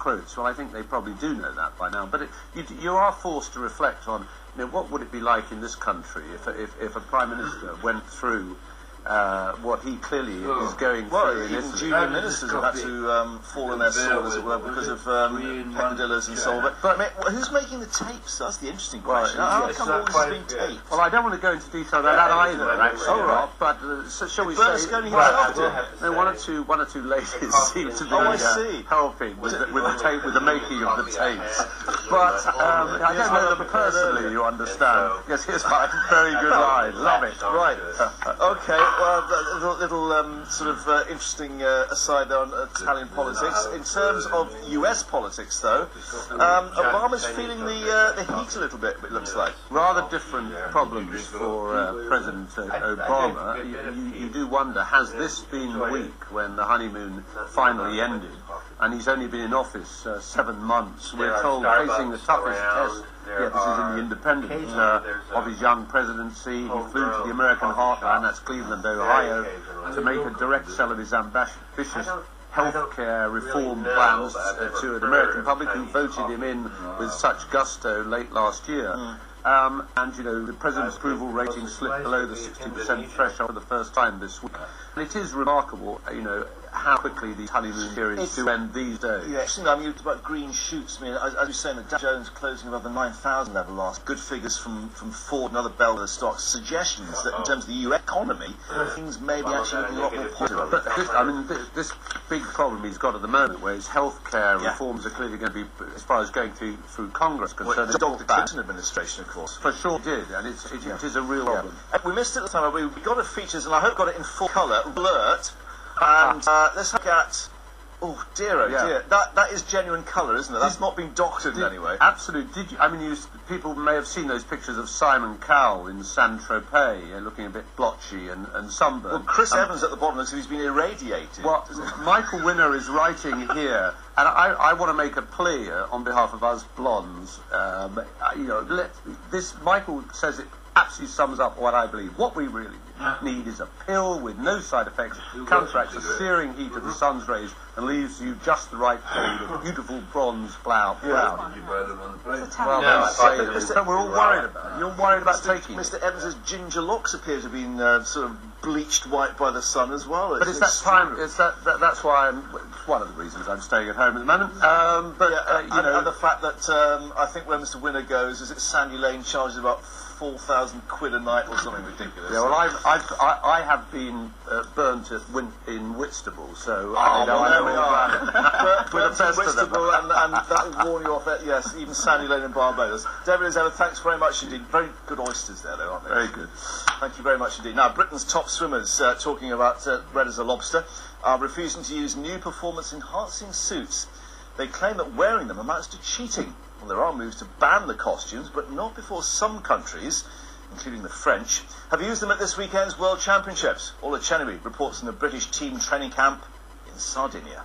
quotes. Well, I think they probably do know that by now. But you are forced to reflect on, what would it be like in this country if a Prime Minister went through what he clearly is going through in Italy. Junior ministers have had to fall on their sword, as it were, because of peccadillos and so on. But who's making the tapes? That's the interesting question. How come all this has been taped? Well, I don't want to go into detail about that either, actually. Right. But shall we say, one or two ladies seem to be helping with the making of the tapes. But I don't know them personally. You understand? Yes, here's my very good line. Love it. Right. Okay. Well, a little sort of interesting aside there on Italian politics. In terms of US politics, though, Obama's feeling the heat a little bit, it looks like. Rather different problems for President Obama. You do wonder, has this been the week when the honeymoon finally ended? And he's only been in office 7 months. We're told facing the toughest test. Yeah, this is in the Independent of his young presidency. He flew to the American heartland, that's Cleveland, Ohio, to make a direct sell of his ambitious healthcare reform plans to an American public who voted him in with such gusto late last year. And, the President's approval rating slipped below the 60% threshold for the first time this week. And it is remarkable, how quickly these honeymoon periods do end these days. Yeah, I mean, about green shoots. I mean, as you were saying, the Dow Jones closing above the 9,000 level last. Good figures from Ford and other bellwether stocks. Suggestions that in terms of the US economy, things may be actually looking a lot more positive. But this big problem he's got at the moment, where his healthcare reforms are clearly going to be, as far as going through Congress, concerned. The Dr. Clinton administration, of course. For sure did, and it is a real problem. We missed it at the time. We got it features, and I hope got it in full colour, blurred. And let's look at. Oh dear, dear. That is genuine colour, isn't it? That's not been doctored in any way. Absolutely. People may have seen those pictures of Simon Cowell in Saint-Tropez, looking a bit blotchy and sunburned. Well, Chris Evans at the bottom looks like he's been irradiated. Well, Michael Winner is writing here, and I want to make a plea on behalf of us blondes. Michael says it absolutely sums up what I believe. What we really need is a pill with no side effects, counteracts the searing heat of the sun's rays, and leaves you just the right shade of beautiful bronze brown. Did you buy them on the plane? Well, we're all worried about it. You're worried about taking it. Mr. Evans' ginger locks appear to have been sort of bleached white by the sun as well. But it's that time. That's why it's one of the reasons I'm staying at home at the moment. And the fact that I think where Mr. Winner goes, is it Sandy Lane charges about 4,000 quid a night or something ridiculous. Yeah, well, I have been burnt in Whitstable, so I know all about Whitstable, and that will warn you off. Yes, even Sandy Lane in Barbados. David, as ever, thanks very much indeed. Very good oysters there, though, aren't they? Very good. Thank you very much indeed. Now, Britain's top swimmers, talking about red as a lobster, are refusing to use new performance-enhancing suits. They claim that wearing them amounts to cheating. Well, there are moves to ban the costumes, but not before some countries, including the French, have used them at this weekend's World Championships. Ola Chenery reports from the British team training camp in Sardinia.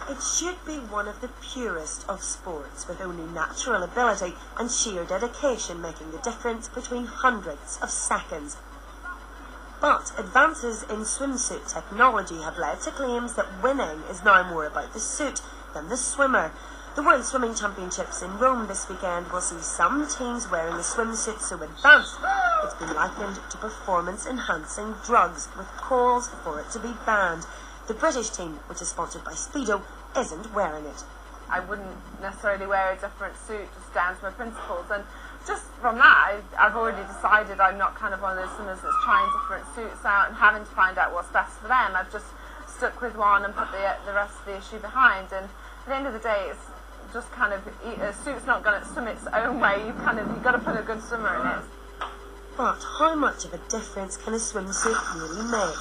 It should be one of the purest of sports, with only natural ability and sheer dedication making the difference between hundreds of seconds. But advances in swimsuit technology have led to claims that winning is now more about the suit than the swimmer. The World Swimming Championships in Rome this weekend will see some teams wearing a swimsuit so advanced it's been likened to performance-enhancing drugs, with calls for it to be banned. The British team, which is sponsored by Speedo, isn't wearing it. I wouldn't necessarily wear a different suit, just down to my principles. And just from that, I've already decided I'm not kind of one of those swimmers that's trying different suits out and having to find out what's best for them. I've just stuck with one and put the rest of the issue behind. And at the end of the day, it's just kind of, a suit's not going to swim its own way. You've got to put a good swimmer in it. But how much of a difference can a swimsuit really make?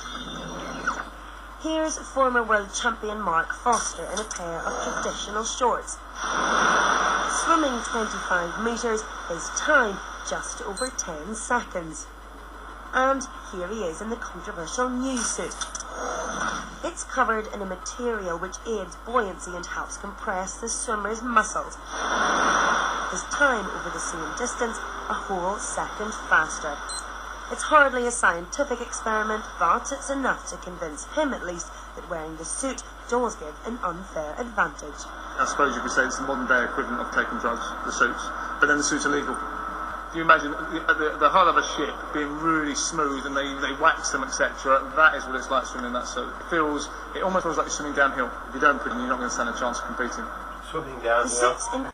Here's former world champion Mark Foster in a pair of traditional shorts. Swimming 25 metres, his time just over 10 seconds. And here he is in the controversial new suit. It's covered in a material which aids buoyancy and helps compress the swimmer's muscles. His time over the same distance, a whole second faster. It's hardly a scientific experiment, but it's enough to convince him, at least, that wearing the suit does give an unfair advantage. I suppose you could say it's the modern day equivalent of taking drugs, the suits, but then the suits are legal. Do you imagine the hull of a ship being really smooth and they wax them, etc.? That is what it's like swimming in that suit. It almost feels like you're swimming downhill. If you don't put in, you're not going to stand a chance of competing. Swimming The downhill. suit's